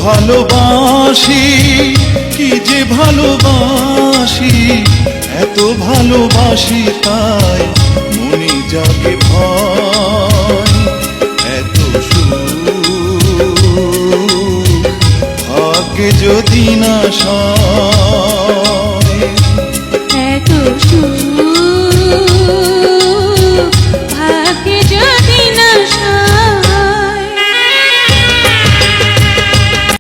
ভালোবাসি, কি যে ভালোবাসি, এত ভালোবাসি তাই মনে জাগে ভয়। এত সুখ ভাগ্যে যদি না সয়, এত সুখ